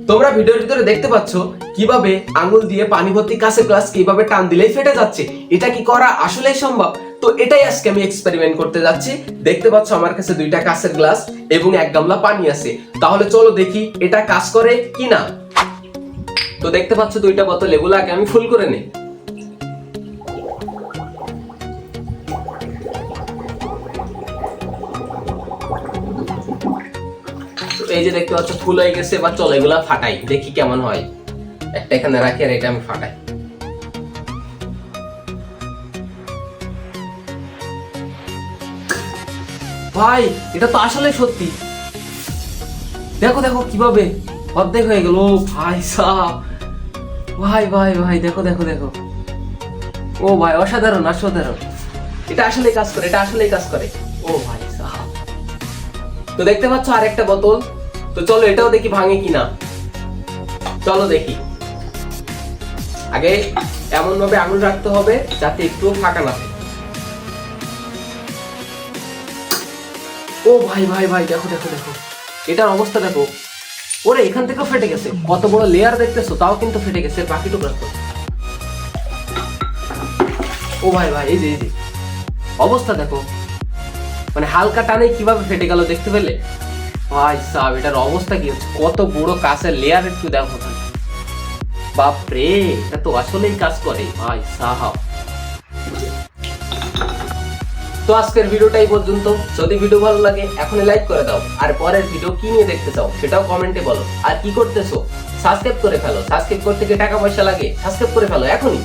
তোমরা ভিডিওর ভিতরে দেখতে পাচ্ছ কিভাবে আঙ্গুল দিয়ে পানি ভর্তি কাঁচের গ্লাস কিভাবে টান দিলেই ফেটে যাচ্ছে। এটা কি করা আসলেই সম্ভব? তো এটাই আজকে আমি এক্সপেরিমেন্ট করতে যাচ্ছি। দেখতে পাচ্ছ আমার কাছে দুইটা কাঁচের গ্লাস এবং এক গামলা পানি আছে। তাহলে চলো দেখি এটা কাজ করে কিনা। তো দেখতে পাচ্ছ দুইটা বোতল, এগুলো আগে আমি ফুল করে নিই। এই যে দেখতে পাচ্ছ ফুল হয়ে গেছে। এবার চলো এগুলা ফাটাই, দেখি কেমন হয়। একটা এখানে রাখি আর এটা আমি ফাটাই। ভাই এটা তো আসলে সত্যি, দেখো দেখো কিভাবে অর্ধেক হয়ে গেল। ভাই সাহ, ভাই ভাই ভাই দেখো দেখো দেখো, ও ভাই অসাধারণ অসাধারণ, এটা আসলে কাজ করে, এটা আসলেই কাজ করে। ও ভাই সাহ, তো দেখতে পাচ্ছ আরেকটা বোতল। তো চলো এটাও দেখি ভাঙে কিনা। চলো দেখি। আগে এমন ভাবে আঙুল রাখতে হবে যাতে একটু ফাঁকা না থাকে। ও ভাই ভাই ভাই দেখো দেখো দেখো, এটার অবস্থা দেখো। ওরে এখান থেকেও ফেটে গেছে, কত বড় লেয়ার দেখতেছো, তাও কিন্তু ফেটে গেছে বাকি টুকরা। ও ভাই ভাই এই যে অবস্থা দেখো, মানে হালকা টানে কিভাবে ফেটে গেল দেখতে পেলে? ভাই সাহেব এটার অবস্থা কি হচ্ছে, কত বড় কাঁচের লেয়ার একটু দেখো। বাপ রে, এটা তো আসলেই কাজ করে ভাই সাহেব। তো আজকের ভিডিওটাই পর্যন্ত। যদি ভিডিও ভালো লাগে এখনই লাইক করে দাও, আর পরের ভিডিও কি নিয়ে দেখতে চাও সেটাও কমেন্টে বলো। আর কি করতেছো, সাবস্ক্রাইব করে ফেলো। সাবস্ক্রাইব করতে গিয়ে টাকা পয়সা লাগে, সাবস্ক্রাইব করে ফেলো এখনই।